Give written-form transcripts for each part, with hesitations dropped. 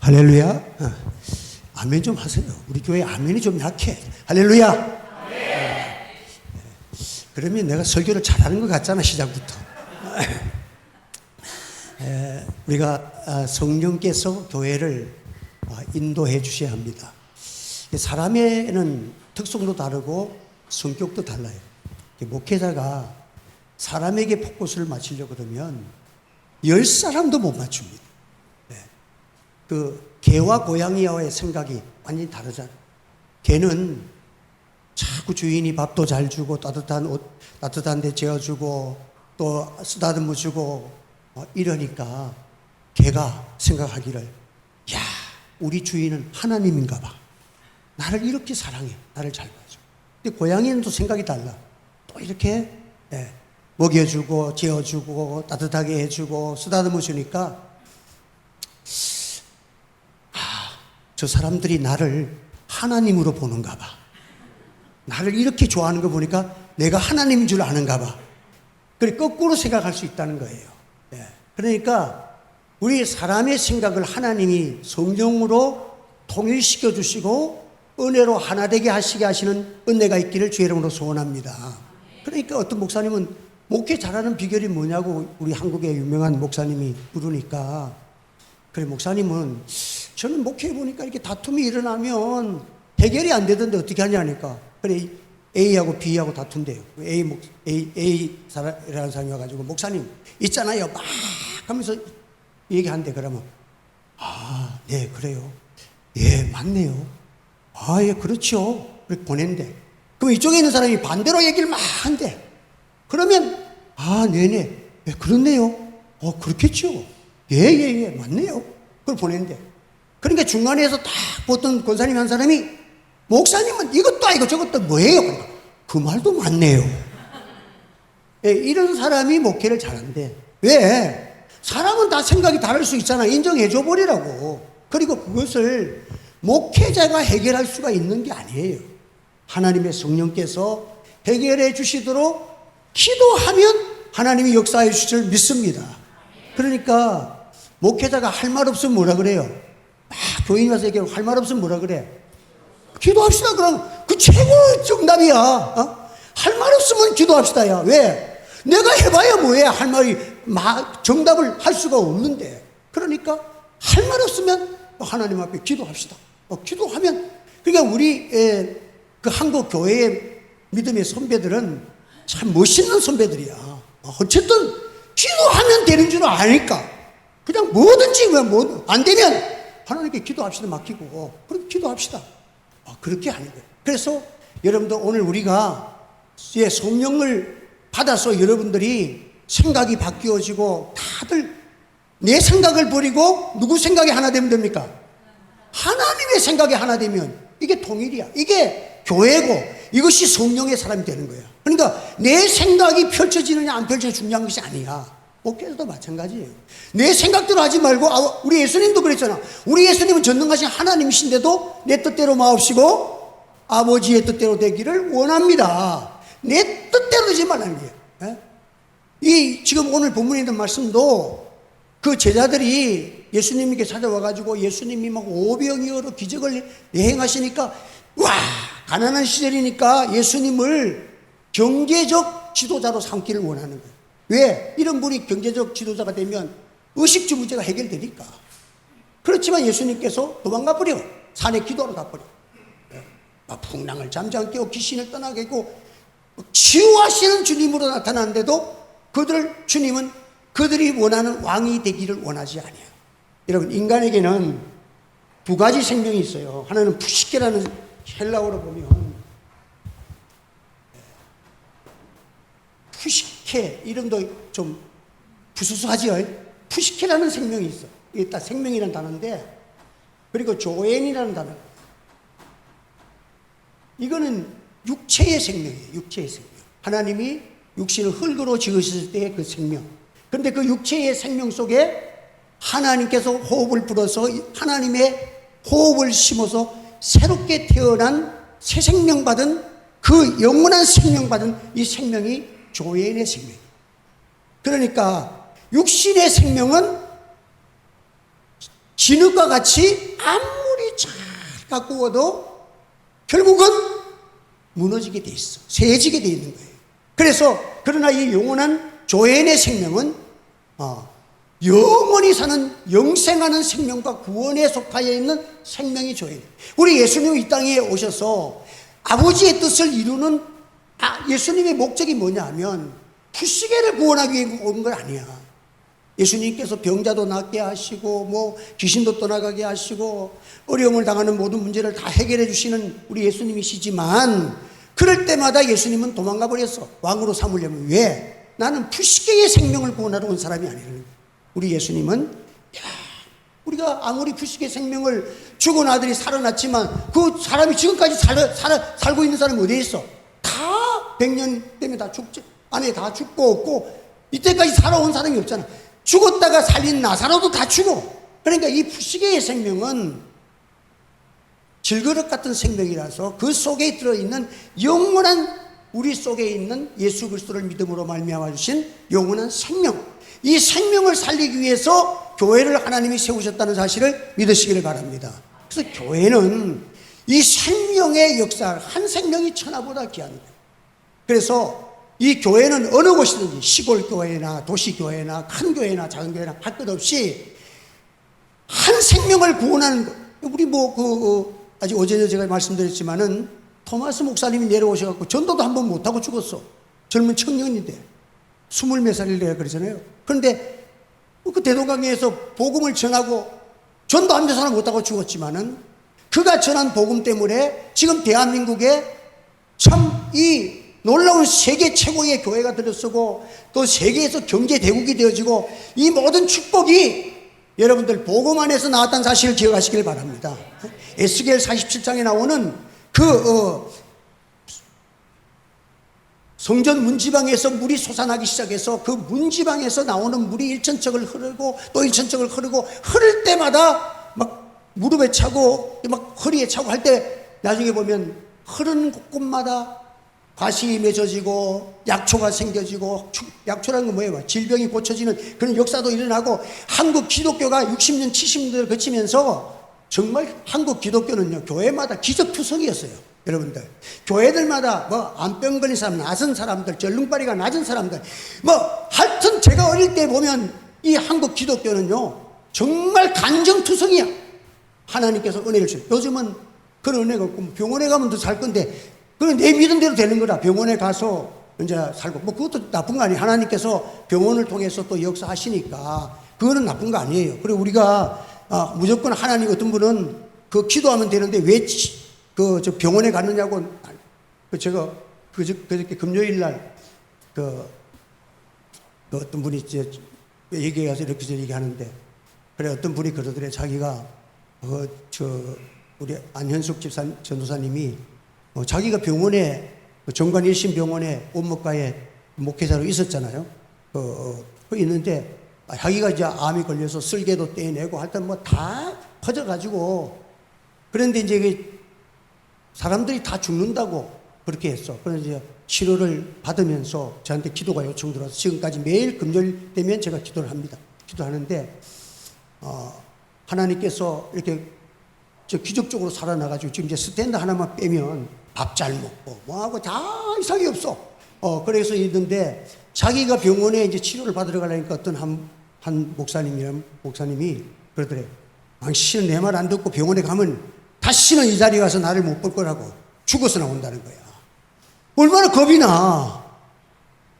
할렐루야. 아멘 좀 하세요. 우리 교회 아멘이 좀 약해. 할렐루야. 그러면 내가 설교를 잘하는 것 같잖아, 시작부터. 우리가 성령께서 교회를 인도해 주셔야 합니다. 사람에는 특성도 다르고 성격도 달라요. 목회자가 사람에게 포커스를 맞추려고 그러면 10사람도 못 맞춥니다. 그 개와 고양이와의 생각이 완전히 다르잖아요. 개는 자꾸 주인이 밥도 잘 주고 따뜻한 옷, 따뜻한 데 재워주고 또 쓰다듬어 주고 이러니까 개가 생각하기를, 야, 우리 주인은 하나님인가 봐. 나를 이렇게 사랑해. 나를 잘 봐줘. 근데 고양이는 또 생각이 달라. 또 이렇게 먹여주고 재워주고 따뜻하게 해주고 쓰다듬어 주니까, 저 사람들이 나를 하나님으로 보는가 봐. 나를 이렇게 좋아하는 거 보니까 내가 하나님인 줄 아는가 봐. 그래, 거꾸로 생각할 수 있다는 거예요. 그러니까 우리 사람의 생각을 하나님이 성령으로 통일시켜 주시고 은혜로 하나 되게 하시게 하시는 은혜가 있기를 주의 이름으로 소원합니다. 그러니까 어떤 목사님은 목회 잘하는 비결이 뭐냐고 우리 한국의 유명한 목사님이 물으니까, 그래, 목사님은 저는 목회해 보니까 이렇게 다툼이 일어나면 해결이 안 되던데 어떻게 하냐니까, 그래, A하고 B하고 다툰대요. A라는 사람이 와가지고, 목사님 있잖아요 막 하면서 얘기한대. 그러면 네, 그래요. 예, 맞네요. 예, 그렇죠. 그렇게 보낸대. 그럼 이쪽에 있는 사람이 반대로 얘기를 막 한대. 그러면 네네, 예, 그렇네요. 그렇겠죠. 예, 맞네요. 그걸 보낸대. 그러니까 중간에서 딱 보던 권사님 한 사람이, 목사님은 이것도 아니고 저것도 뭐예요? 그러니까 그 말도 맞네요. 이런 사람이 목회를 잘한대. 왜? 사람은 다 생각이 다를 수 있잖아. 인정해줘 버리라고. 그리고 그것을 목회자가 해결할 수가 있는 게 아니에요. 하나님의 성령께서 해결해 주시도록 기도하면 하나님이 역사해 주실 줄 믿습니다. 그러니까 목회자가 할 말 없으면 뭐라 그래요? 교인이 와서 얘기하면 할 말 없으면 뭐라 그래? 기도합시다. 그럼 그 최고 정답이야. 할 말 없으면 기도합시다. 야, 왜? 내가 해봐야 뭐해? 할 말이 정답을 할 수가 없는데. 그러니까 할 말 없으면 하나님 앞에 기도합시다. 기도하면, 그러니까 우리 그 한국 교회의 믿음의 선배들은 참 멋있는 선배들이야. 어쨌든 기도하면 되는 줄 아니까 그냥 뭐든지 안 되면 하나님께 기도합시다 맡기고, 그렇게 기도합시다. 그렇게 하는 거예요. 그래서 여러분들 오늘 우리가 성령을 받아서 여러분들이 생각이 바뀌어지고, 다들 내 생각을 버리고 누구 생각이 하나 되면 됩니까? 하나님의 생각이 하나 되면 이게 통일이야. 이게 교회고 이것이 성령의 사람이 되는 거야. 그러니까 내 생각이 펼쳐지느냐 안 펼쳐지느냐 중요한 것이 아니야. 목회에서도 마찬가지예요. 내 생각대로 하지 말고, 우리 예수님도 그랬잖아. 우리 예수님은 전능하신 하나님이신데도 내 뜻대로 마옵시고 아버지의 뜻대로 되기를 원합니다. 내 뜻대로 되지 말라는 거예요. 지금 오늘 본문에 있는 말씀도 그 제자들이 예수님에게 찾아와가지고 예수님이 막 오병이어로 기적을 행하시니까, 가난한 시절이니까 예수님을 경제적 지도자로 삼기를 원하는 거예요. 왜? 이런 분이 경제적 지도자가 되면 의식주 문제가 해결되니까. 그렇지만 예수님께서 도망가 버려. 산에 기도하러 가버려. 풍랑을 잠잠 깨고 귀신을 떠나게 하고 치유하시는 주님으로 나타나는데도 주님은 그들이 원하는 왕이 되기를 원하지 않아요. 여러분, 인간에게는 두 가지 생명이 있어요. 하나는 푸시케라는, 헬라어로 보면 푸시케, 이름도 좀 부수수하지요. 푸시케라는 생명이 있어. 이게 딱 생명이라는 단어인데, 그리고 조엔이라는 단어. 이거는 육체의 생명이에요. 육체의 생명. 하나님이 육신을 흙으로 지으실 때의 그 생명. 그런데 그 육체의 생명 속에 하나님께서 호흡을 불어서 하나님의 호흡을 심어서 새롭게 태어난 새 생명 받은, 그 영원한 생명 받은 이 생명이 조엔의 생명. 그러니까 육신의 생명은 진흙과 같이 아무리 잘 가꾸어도 결국은 무너지게 돼 있어. 쇠해지게 돼 있는 거예요. 그래서 그러나 이 영원한 조연의 생명은 영원히 사는 영생하는 생명과 구원에 속하여 있는 생명이 조연. 우리 예수님이 이 땅에 오셔서 아버지의 뜻을 이루는 예수님의 목적이 뭐냐 하면 푸시게를 구원하기 위해 온 건 아니야. 예수님께서 병자도 낫게 하시고 뭐 귀신도 떠나가게 하시고 어려움을 당하는 모든 문제를 다 해결해 주시는 우리 예수님이시지만 그럴 때마다 예수님은 도망가 버렸어. 왕으로 삼으려면. 왜? 나는 푸시게의 생명을 구원하러 온 사람이 아니라는 거야. 우리 예수님은 우리가 아무리 푸시게 생명을 죽은 아들이 살아났지만 그 사람이 지금까지 살고 있는 사람이 어디에 있어? 다 100년 되면 다 죽지. 안에 다 죽고 없고 이때까지 살아온 사람이 없잖아. 죽었다가 살린 나사로도 다 죽어. 그러니까 이 푸시게의 생명은 질그릇 같은 생명이라서 그 속에 들어있는 영원한 우리 속에 있는 예수 그리스도를 믿음으로 말미암아 주신 영원한 생명, 이 생명을 살리기 위해서 교회를 하나님이 세우셨다는 사실을 믿으시기를 바랍니다. 그래서 교회는 이 생명의 역사, 한 생명이 천하보다 귀한 거예요. 그래서 이 교회는 어느 곳이든지 시골 교회나 도시 교회나 큰 교회나 작은 교회나 할 것 없이 한 생명을 구원하는 것. 우리 아직 어제는 제가 말씀드렸지만은 토마스 목사님이 내려오셔갖고 전도도 한 번 못하고 죽었어. 젊은 청년인데 20몇 살이래야 그러잖아요. 그런데 그 대동강에서 복음을 전하고 전도 한 대사는 못하고 죽었지만은 그가 전한 복음 때문에 지금 대한민국에 참 이 놀라운 세계 최고의 교회가 들어서고 또 세계에서 경제 대국이 되어지고 이 모든 축복이 여러분들 복음 안에서 나왔다는 사실을 기억하시길 바랍니다. 에스겔 47장에 나오는 성전 문지방에서 물이 솟아나기 시작해서 그 문지방에서 나오는 물이 일천척을 흐르고 또 일천척을 흐르고 흐를 때마다 막 무릎에 차고 막 허리에 차고 할 때 나중에 보면 흐르는 곳곳마다 가시 맺어지고 약초가 생겨지고, 약초라는 건 뭐예요? 질병이 고쳐지는 그런 역사도 일어나고, 한국 기독교가 60년 70년대를 거치면서 정말 한국 기독교는요 교회마다 기적투성이었어요. 여러분들 교회들마다 뭐 암병 걸린 사람, 낮은 사람들, 절름발이가 낮은 사람들, 뭐 하여튼 제가 어릴 때 보면 이 한국 기독교는요 정말 간정투성이야. 하나님께서 은혜를 주세요. 요즘은 그런 은혜가 없고 병원에 가면 더 살 건데 그건 내 믿은 대로 되는 거라. 병원에 가서 이제 살고 뭐 그것도 나쁜 거 아니에요. 하나님께서 병원을 통해서 또 역사하시니까 그거는 나쁜 거 아니에요. 그리고 우리가 무조건 하나님, 어떤 분은 그 기도하면 되는데 왜 저 병원에 갔느냐고. 제가 그저께 금요일 날 어떤 분이 이제 얘기해 가서 이렇게 얘기하는데, 그래 어떤 분이 그러더래. 자기가 우리 안현숙 전도사님이 자기가 병원에 정관 1심 병원에 온목가에 목회자로 있었잖아요. 있는데 자기가 이제 암이 걸려서 쓸개도 떼내고 하여튼 뭐 다 퍼져가지고, 그런데 이제 사람들이 다 죽는다고 그렇게 했어. 그래서 이제 치료를 받으면서 저한테 기도가 요청 들어와서 지금까지 매일 금요일 되면 제가 기도를 합니다. 기도하는데 하나님께서 이렇게 기적적으로 살아나가지고 지금 이제 스탠드 하나만 빼면 밥 잘 먹고 뭐하고 다 이상이 없어. 그래서 있는데 자기가 병원에 이제 치료를 받으러 가려니까 어떤 한 목사님이 그러더래. 당신은 내 말 안 듣고 병원에 가면 다시는 이 자리에 가서 나를 못 볼 거라고. 죽어서 나온다는 거야. 얼마나 겁이 나.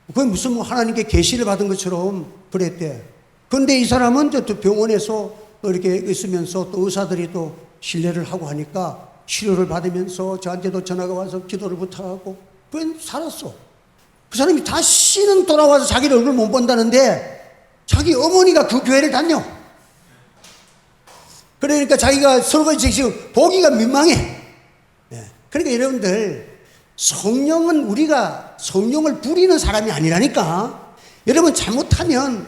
그게 무슨 하나님께 계시를 받은 것처럼 그랬대. 그런데 이 사람은 또 병원에서 또 이렇게 있으면서 또 의사들이 또 신뢰를 하고 하니까 치료를 받으면서 저한테도 전화가 와서 기도를 부탁하고 그건 살았어. 그 사람이 다시는 돌아와서 자기를 얼굴 못 본다는데 자기 어머니가 그 교회를 다녀. 그러니까 자기가 서로가 지금 보기가 민망해. 그러니까 여러분들, 성령은 우리가 성령을 부리는 사람이 아니라니까. 여러분 잘못하면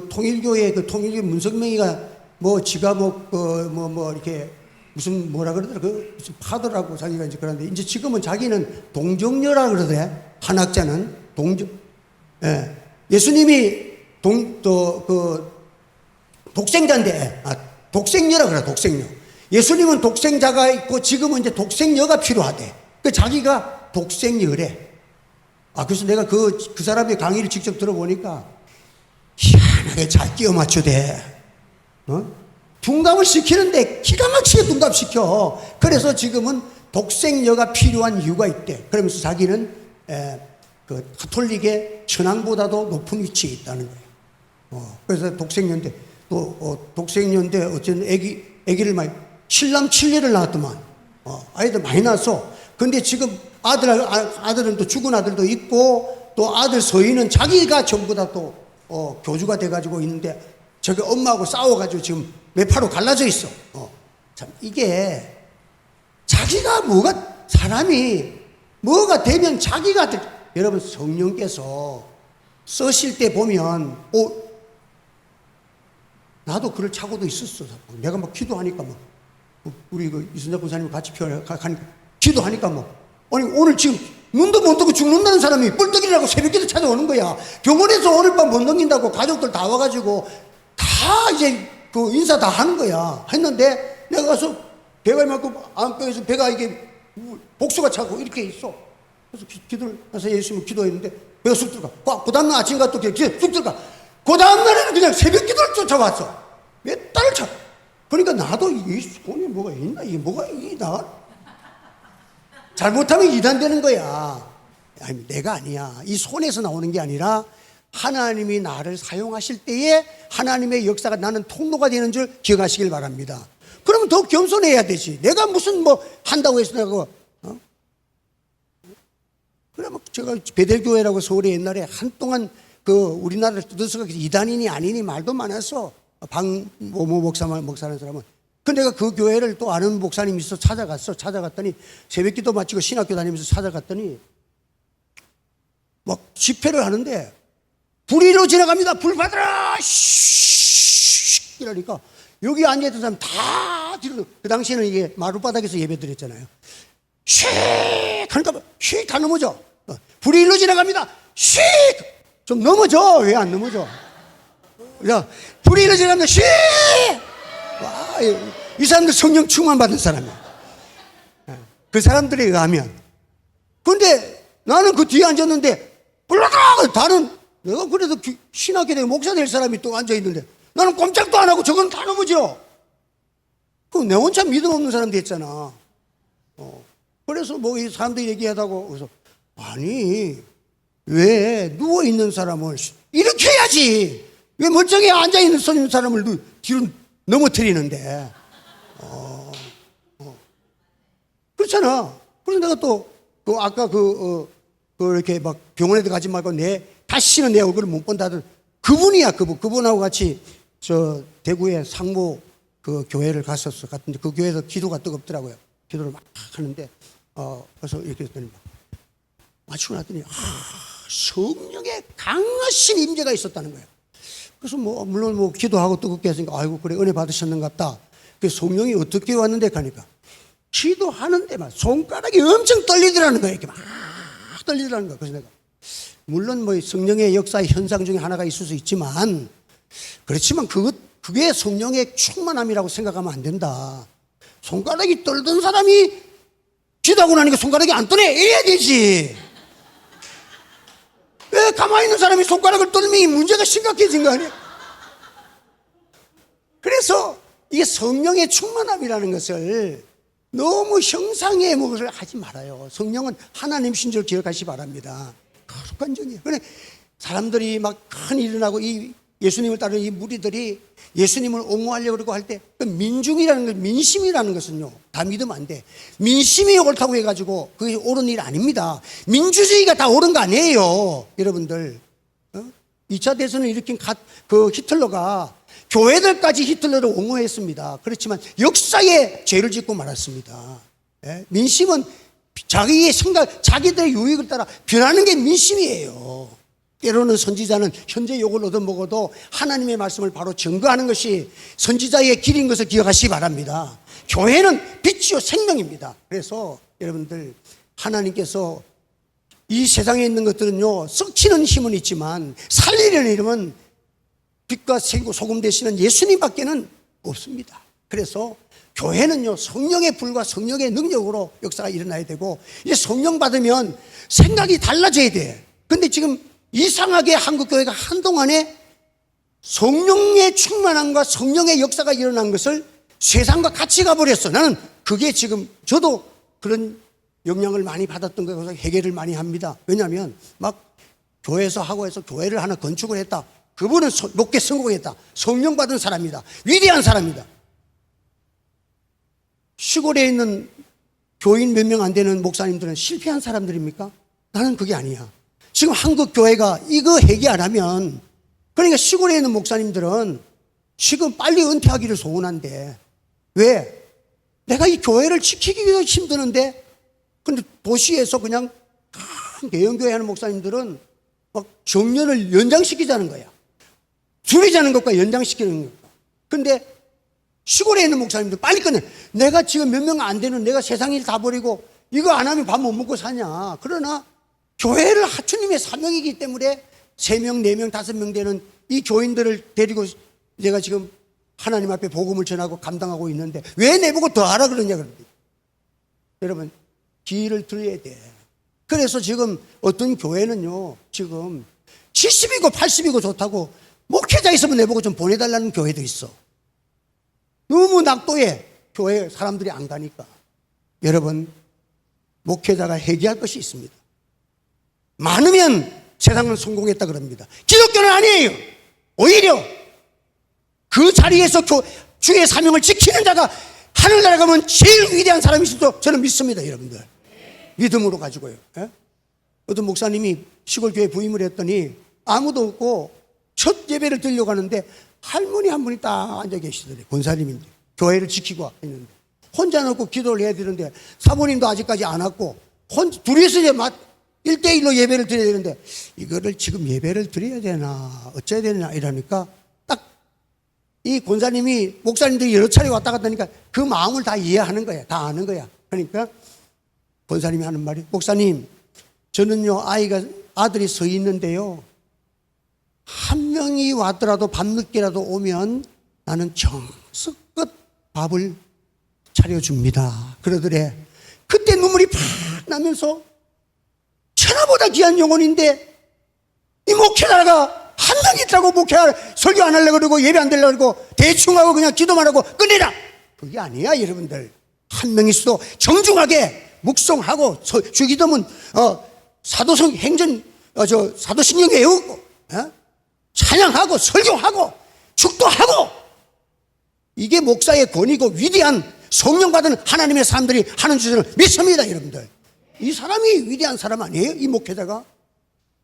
통일교회 통일교 문성명이가 지가 이렇게 무슨 뭐라 그러더라, 무슨 파더라고 자기가 이제 그러는데, 이제 지금은 자기는 동정녀라 그러더래. 한학자는 예수님이 독생자인데, 독생녀라 그래, 독생녀. 예수님은 독생자가 있고 지금은 이제 독생녀가 필요하대. 그 자기가 독생녀래. 그래서 내가 그 사람의 강의를 직접 들어보니까 희한하게 잘 끼워 맞추대. 둔갑을 시키는데 기가 막히게 둔갑시켜. 그래서 지금은 독생녀가 필요한 이유가 있대. 그러면서 자기는 그 가톨릭의 천황보다도 높은 위치에 있다는 거예요. 그래서 독생녀인데 또 독생녀인데 어쨌든 애기를 많이 칠남 칠녀를 낳았더만. 아이들 많이 낳았어. 근데 지금 아들은 또 죽은 아들도 있고 또 아들 서희는 자기가 전부 다 또 교주가 돼가지고 있는데 저기 엄마하고 싸워가지고 지금 매파로 갈라져 있어. 참 이게 자기가 사람이 뭐가 되면 자기가 여러분 성령께서 쓰실 때 보면 나도 그럴 착오도 있었어. 내가 막 기도하니까 막 우리 그 이순자 권사님 같이 가니까 기도하니까 아니 오늘 지금 눈도 못 뜨고 죽는다는 사람이 뿔떡이라고 새벽기도 찾아오는 거야. 병원에서 오늘 밤 못 넘긴다고 가족들 다 와가지고 다 이제 그 인사 다 하는 거야. 했는데 내가 가서 배가 이만큼 안뼈에서 배가 이게 복수가 차고 이렇게 있어. 그래서 기도를 해서 예수님 기도했는데 배가 쑥 들어가. 그 다음날 아침가 또 쑥 들어가. 그 다음날에는 그냥 새벽 기도를 쫓아왔어. 몇 달을 차. 그러니까 나도 이 손에 뭐가 있나? 이게 뭐가 있나? 잘못하면 이단되는 거야. 아니, 내가 아니야. 이 손에서 나오는 게 아니라 하나님이 나를 사용하실 때에 하나님의 역사가 나는 통로가 되는 줄 기억하시길 바랍니다. 그러면 더 겸손해야 되지. 내가 무슨 한다고 해서 내가 그러면 제가 베델교회라고 서울에 옛날에 한동안 우리나라를 뜯어서 이단이니 아니니 말도 많았어. 목사라는 사람은. 근데 내가 그 교회를 또 아는 목사님이 있어 찾아갔더니 새벽기도 마치고 신학교 다니면서 찾아갔더니 막 집회를 하는데 불의로 지나갑니다. 불 받으라! 쉿! 이러니까 여기 앉아있던 사람 다 뒤로, 그 당시에는 이게 마룻바닥에서 예배 드렸잖아요. 쉿! 하니까 쉿! 다 넘어져. 불의로 지나갑니다. 쉿! 좀 넘어져. 왜 안 넘어져? 야, 불의로 지나갑니다. 쉿! 와, 이 사람들 성령 충만 받은 사람이야. 그 사람들에 의하면. 근데 나는 그 뒤에 앉았는데, 불러라! 다른, 내가 그래도 신학교에 목사 될 사람이 또 앉아있는데, 나는 꼼짝도 안 하고 저건 다 넘어져. 내 혼자 믿음 없는 사람 됐잖아. 그래서 이 사람들이 얘기하다고, 그래서, 아니, 왜 누워있는 사람을 이렇게 해야지! 왜 멀쩡히 앉아있는 사람을 뒤로 넘어뜨리는데. 그렇잖아. 그래서 내가 또, 아까 이렇게 막 병원에 가지 말고 다시는 내 얼굴을 못 본다던 그분이야, 그분하고 같이 대구에 상무 교회를 갔었어. 갔는데 그 교회에서 기도가 뜨겁더라고요. 기도를 막 하는데, 그래서 이렇게 했더니 마치고 났더니, 성령의 강하신 임재가 있었다는 거예요. 그래서 물론 기도하고 뜨겁게 했으니까, 아이고, 그래, 은혜 받으셨는갑다. 그 성령이 어떻게 왔는데 가니까, 기도하는데 손가락이 엄청 떨리더라는 거예요. 이렇게 막 떨리더라는 거예요. 그래서 내가, 물론 성령의 역사의 현상 중에 하나가 있을 수 있지만, 그렇지만 그게 성령의 충만함이라고 생각하면 안 된다. 손가락이 떨던 사람이 기도하고 나니까 손가락이 안 떠네. 이래야 되지. 왜 가만히 있는 사람이 손가락을 떨면 문제가 심각해진 거 아니야? 그래서 이게 성령의 충만함이라는 것을 너무 형상의 것을 하지 말아요. 성령은 하나님이신 줄 기억하시기 바랍니다. 거룩한 전이에요. 그래 사람들이 막 큰 일을 하고 이 예수님을 따르는 이 무리들이 예수님을 옹호하려고 그러고 할 때 그 민중이라는 것, 민심이라는 것은요, 다 믿으면 안 돼. 민심이 옳다고 해가지고 그게 옳은 일 아닙니다. 민주주의가 다 옳은 거 아니에요, 여러분들. 2차 대전을 일으킨 히틀러가 교회들까지 히틀러를 옹호했습니다. 그렇지만 역사에 죄를 짓고 말았습니다. 민심은 자기의 생각, 자기들의 유익을 따라 변하는 게 민심이에요. 때로는 선지자는 현재 욕을 얻어먹어도 하나님의 말씀을 바로 증거하는 것이 선지자의 길인 것을 기억하시기 바랍니다. 교회는 빛이요 생명입니다. 그래서 여러분들, 하나님께서 이 세상에 있는 것들은요, 썩히는 힘은 있지만 살리려는 힘은 빛과 색이고 소금 되시는 예수님밖에는 없습니다. 그래서 교회는요, 성령의 불과 성령의 능력으로 역사가 일어나야 되고, 이제 성령 받으면 생각이 달라져야 돼. 근데 지금 이상하게 한국교회가 한동안에 성령의 충만함과 성령의 역사가 일어난 것을 세상과 같이 가버렸어. 나는 그게 지금, 저도 그런 영향을 많이 받았던 거여서 회개를 많이 합니다. 왜냐하면 막 교회에서 하고 해서 교회를 하나 건축을 했다. 그분은 높게 성공했다. 성령 받은 사람이다. 위대한 사람이다. 시골에 있는 교인 몇 명 안 되는 목사님들은 실패한 사람들입니까? 나는 그게 아니야. 지금 한국 교회가 이거 회개 안 하면, 그러니까 시골에 있는 목사님들은 지금 빨리 은퇴하기를 소원한데, 왜? 내가 이 교회를 지키기도 힘드는데, 근데 도시에서 그냥 큰 대형교회 하는 목사님들은 막 정년을 연장시키자는 거야. 줄이자는 것과 연장시키는 것. 근데 시골에 있는 목사님들 빨리 끝내. 내가 지금 몇 명 안 되는, 내가 세상 일 다 버리고 이거 안 하면 밥 못 먹고 사냐. 그러나 교회를 하추님의 사명이기 때문에 3명, 4명, 5명 되는 이 교인들을 데리고 내가 지금 하나님 앞에 복음을 전하고 감당하고 있는데 왜 내보고 더 하라 그러냐 그런데. 여러분, 기회를 드려야 돼. 그래서 지금 어떤 교회는요, 지금 70이고 80이고 좋다고 목회자 있으면 내보고 좀 보내달라는 교회도 있어. 너무 낙도해. 교회 사람들이 안 가니까. 여러분, 목회자가 회개할 것이 있습니다. 많으면 세상은 성공했다 그럽니다. 기독교는 아니에요. 오히려 그 자리에서 주의 사명을 지키는 자가 하늘나라 가면 제일 위대한 사람이실 줄 저는 믿습니다. 여러분들, 믿음으로 가지고요. 예? 어떤 목사님이 시골 교회 부임을 했더니 아무도 없고 첫 예배를 드리려고 하는데 할머니 한 분이 딱 앉아 계시더래요. 권사님인데 교회를 지키고 있는데 혼자 놓고 기도를 해야 되는데 사모님도 아직까지 안 왔고 둘이서 이제 1대1로 예배를 드려야 되는데 이거를 지금 예배를 드려야 되나 어째야 되나 이러니까 딱 이 권사님이 목사님들이 여러 차례 왔다 갔다 하니까 그 마음을 다 이해하는 거야. 다 아는 거야. 그러니까 권사님이 하는 말이, 목사님, 저는요 아들이 서 있는데요, 한 명이 왔더라도 밤늦게라도 오면 나는 정성껏 밥을 차려줍니다. 그러더래. 그때 눈물이 팍 나면서 천하보다 귀한 영혼인데 이 목회자가 한 명 있다고 설교 안 하려고 그러고 예배 안 되려고 그러고 대충 하고 그냥 기도만 하고 끝내라. 그게 아니야. 여러분들, 한 명 있어도 정중하게 묵송하고 주기도문 사도성 행전 사도신경 외우고 찬양하고 설교하고 축도하고, 이게 목사의 권위고 위대한 성령 받은 하나님의 사람들이 하는 짓을 믿습니다. 여러분들, 이 사람이 위대한 사람 아니에요? 이 목회자가.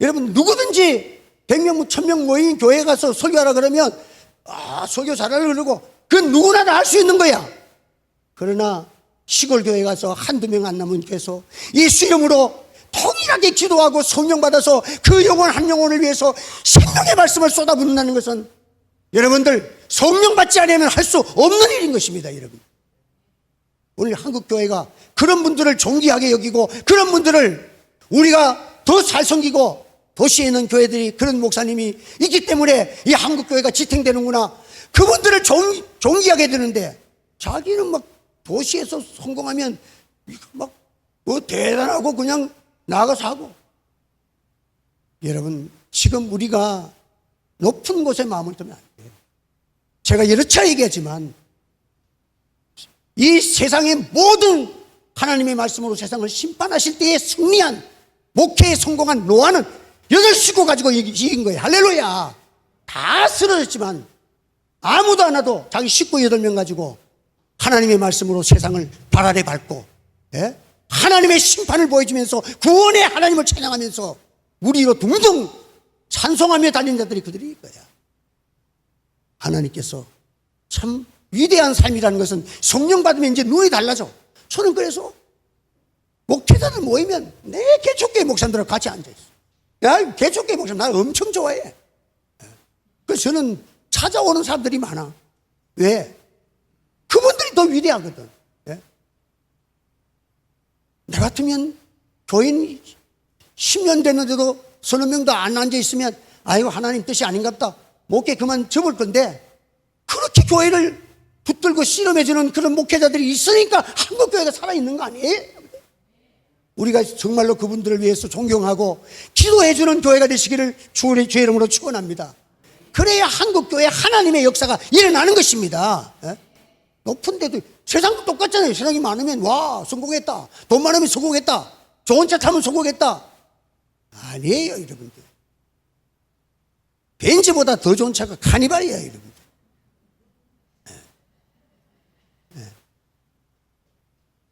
여러분, 누구든지 100명, 1000명 모인 교회에 가서 설교하라 그러면 설교 잘하려고 그러고 그건 누구나 다 할 수 있는 거야. 그러나 시골 교회 가서 한두 명 안 남은 교회에서 예수 이름으로 통일하게 기도하고 성령 받아서 그 영혼 한 영혼을 위해서 생명의 말씀을 쏟아붓는다는 것은 여러분들 성령 받지 않으면 할 수 없는 일인 것입니다. 여러분, 오늘 한국 교회가 그런 분들을 존귀하게 여기고 그런 분들을 우리가 더 잘 섬기고, 도시에 있는 교회들이 그런 목사님이 있기 때문에 이 한국 교회가 지탱되는구나. 그분들을 존귀하게 되는데 자기는 막 도시에서 성공하면 막 대단하고 그냥 나가서 하고. 여러분, 지금 우리가 높은 곳에 마음을 두면 안 돼요. 제가 여러 차례 얘기했지만 이 세상의 모든 하나님의 말씀으로 세상을 심판하실 때에 승리한, 목회에 성공한 노아는 8식구 가지고 이긴 거예요. 할렐루야. 다 쓰러졌지만 아무도 안 와도 자기 식구 8명 가지고 하나님의 말씀으로 세상을 발 아래 밟고, 하나님의 심판을 보여주면서 구원의 하나님을 찬양하면서 우리로 둥둥 찬송하며 다니는 자들이 그들일 거야. 하나님께서 참 위대한 삶이라는 것은 성령 받으면 이제 눈이 달라져. 저는 그래서 목회자들 모이면 내 개척교회 목사님들하고 같이 앉아있어. 야, 개척교회 목사님 나 엄청 좋아해. 그래서 저는 찾아오는 사람들이 많아. 왜? 그분들이 더 위대하거든. 나 같으면 교인 10년 됐는데도 서너 명도 안 앉아있으면 아이고 하나님 뜻이 아닌갑다. 목회 그만 접을 건데 그렇게 교회를 붙들고 씨름해주는 그런 목회자들이 있으니까 한국교회가 살아있는 거 아니에요? 우리가 정말로 그분들을 위해서 존경하고 기도해주는 교회가 되시기를 주의 이름으로 축원합니다. 그래야 한국교회 하나님의 역사가 일어나는 것입니다. 예? 높은 데도 세상도 똑같잖아요. 세상이 많으면 와 성공했다, 돈 많으면 성공했다, 좋은 차 타면 성공했다. 아니에요 여러분들. 벤츠보다 더 좋은 차가 카니발이에요 여러분들.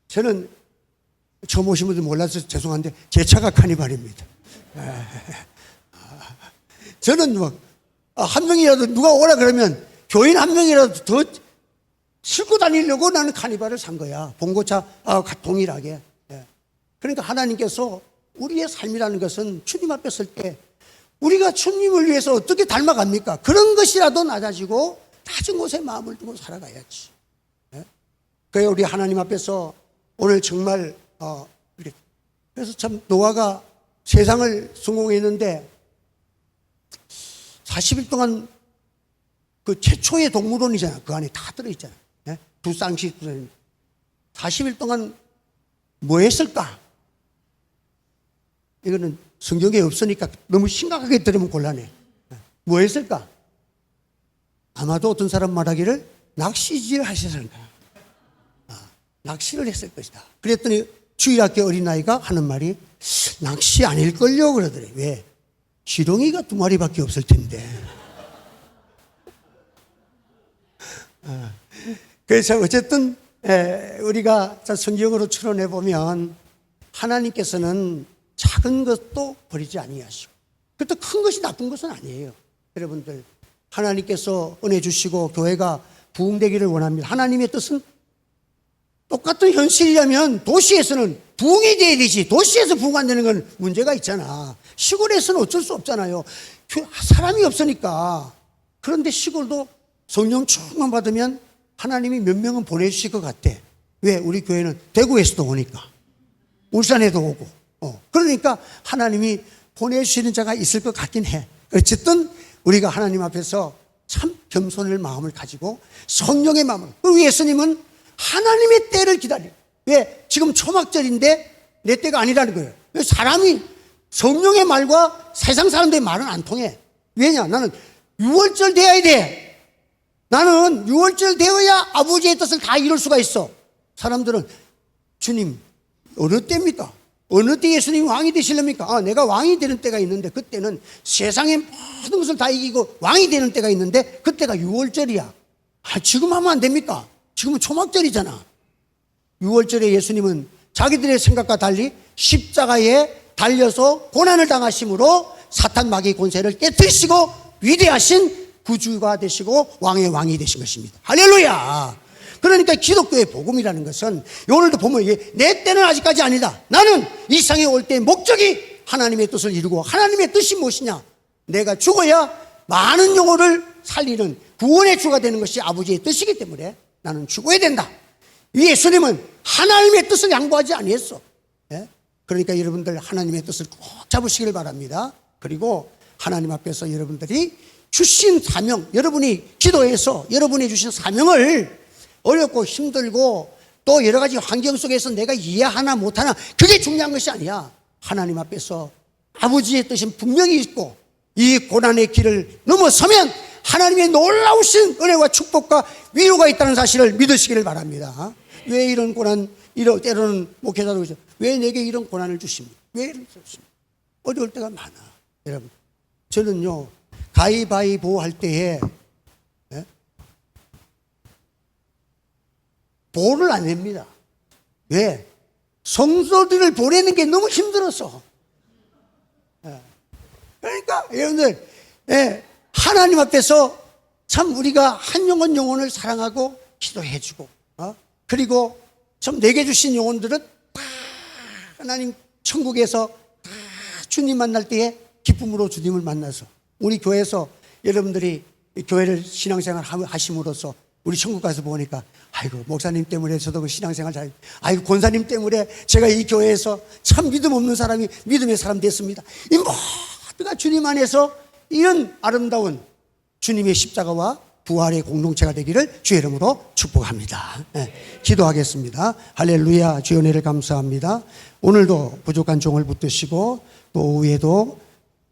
저는 처음 오신 분들 몰라서 죄송한데 제 차가 카니발입니다. 저는 한 명이라도 누가 오라 그러면 교인 한 명이라도 더 싣고 다니려고 나는 카니발을 산 거야. 봉고차 동일하게. 그러니까 하나님께서 우리의 삶이라는 것은 주님 앞에 설 때 우리가 주님을 위해서 어떻게 닮아갑니까? 그런 것이라도 낮아지고 낮은 곳에 마음을 두고 살아가야지. 그래야 우리 하나님 앞에서 오늘 정말 그래서 참 노아가 세상을 성공했는데 40일 동안 그 최초의 동물원이잖아. 그 안에 다 들어있잖아. 두 쌍씩 40일 동안 뭐 했을까? 이거는 성경에 없으니까 너무 심각하게 들으면 곤란해. 뭐 했을까? 아마도 어떤 사람 말하기를 낚시질 하셨을 거야. 낚시를 했을 것이다. 그랬더니 주일학교 어린아이가 하는 말이 낚시 아닐걸요 그러더래. 왜? 지렁이가 2마리밖에 없을 텐데. 그래서 어쨌든 우리가 성경으로 추론해 보면 하나님께서는 작은 것도 버리지 아니하시고 그것도 큰 것이 나쁜 것은 아니에요. 여러분들 하나님께서 은혜 주시고 교회가 부흥되기를 원합니다. 하나님의 뜻은 똑같은 현실이라면 도시에서는 부흥이 돼야 되지. 도시에서 부흥 안 되는 건 문제가 있잖아. 시골에서는 어쩔 수 없잖아요. 사람이 없으니까. 그런데 시골도 성령 충만 받으면 하나님이 몇 명은 보내주실 것 같아. 왜? 우리 교회는 대구에서도 오니까. 울산에도 오고. 그러니까 하나님이 보내주시는 자가 있을 것 같긴 해. 어쨌든 우리가 하나님 앞에서 참 겸손의 마음을 가지고 성령의 마음을. 그리고 예수님은 하나님의 때를 기다려. 왜? 지금 초막절인데 내 때가 아니라는 거예요. 사람이 성령의 말과 세상 사람들의 말은 안 통해. 왜냐? 나는 6월절 되어야 돼. 나는 6월절 되어야 아버지의 뜻을 다 이룰 수가 있어. 사람들은 주님 어느 때입니까? 어느 때 예수님이 왕이 되시렵니까? 내가 왕이 되는 때가 있는데 그때는 세상의 모든 것을 다 이기고 왕이 되는 때가 있는데 그때가 6월절이야. 지금 하면 안 됩니까? 지금은 초막절이잖아. 6월절에 예수님은 자기들의 생각과 달리 십자가에 달려서 고난을 당하심으로 사탄 마귀 권세를 깨뜨리시고 위대하신 구주가 되시고 왕의 왕이 되신 것입니다. 할렐루야. 그러니까 기독교의 복음이라는 것은 오늘도 보면 내 때는 아직까지 아니다. 나는 이 세상에 올 때 목적이 하나님의 뜻을 이루고 하나님의 뜻이 무엇이냐? 내가 죽어야 많은 영혼을 살리는 구원의 주가 되는 것이 아버지의 뜻이기 때문에 나는 죽어야 된다. 예수님은 하나님의 뜻을 양보하지 아니했어. 그러니까 여러분들 하나님의 뜻을 꼭 잡으시길 바랍니다. 그리고 하나님 앞에서 여러분들이 주신 사명, 여러분이 기도해서 여러분이 주신 사명을 어렵고 힘들고 또 여러 가지 환경 속에서 내가 이해하나 못하나 그게 중요한 것이 아니야. 하나님 앞에서 아버지의 뜻은 분명히 있고 이 고난의 길을 넘어서면 하나님의 놀라우신 은혜와 축복과 위로가 있다는 사실을 믿으시기를 바랍니다. 왜 이런 고난, 때로는 목회자도 그러죠. 왜 내게 이런 고난을 주십니까? 왜 이런 주십니까? 어려울 때가 많아. 여러분, 저는요 가위바위보 할 때에 보를 안 냅니다. 왜? 성도들을 보내는 게 너무 힘들어서. 그러니까 여러분들 하나님 앞에서 참 우리가 한 영혼을 사랑하고 기도해주고 그리고 참 내게 주신 영혼들은 다 하나님 천국에서 다 주님 만날 때에 기쁨으로 주님을 만나서 우리 교회에서 여러분들이 교회를 신앙생활 하심으로써 우리 천국 가서 보니까 아이고 목사님 때문에 저도 그 신앙생활 잘, 아이고 권사님 때문에 제가 이 교회에서 참 믿음 없는 사람이 믿음의 사람 됐습니다. 이 모두가 주님 안에서 이런 아름다운 주님의 십자가와 부활의 공동체가 되기를 주의 이름으로 축복합니다. 네, 기도하겠습니다. 할렐루야. 주의 은혜를 감사합니다. 오늘도 부족한 종을 붙드시고 또 오후에도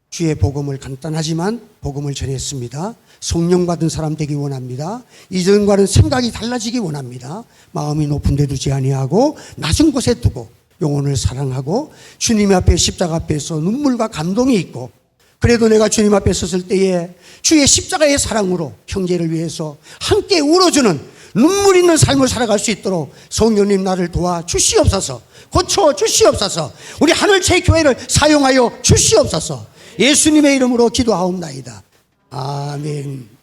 주의 복음을 간단하지만 복음을 전했습니다. 성령 받은 사람 되기 원합니다. 이전과는 생각이 달라지기 원합니다. 마음이 높은 데 두지 아니하고 낮은 곳에 두고 영혼을 사랑하고 주님 앞에 십자가 앞에서 눈물과 감동이 있고 그래도 내가 주님 앞에 섰을 때에 주의 십자가의 사랑으로 형제를 위해서 함께 울어주는 눈물 있는 삶을 살아갈 수 있도록 성령님 나를 도와 주시옵소서. 고쳐 주시옵소서. 우리 하늘채 교회를 사용하여 주시옵소서. 예수님의 이름으로 기도하옵나이다. 아멘.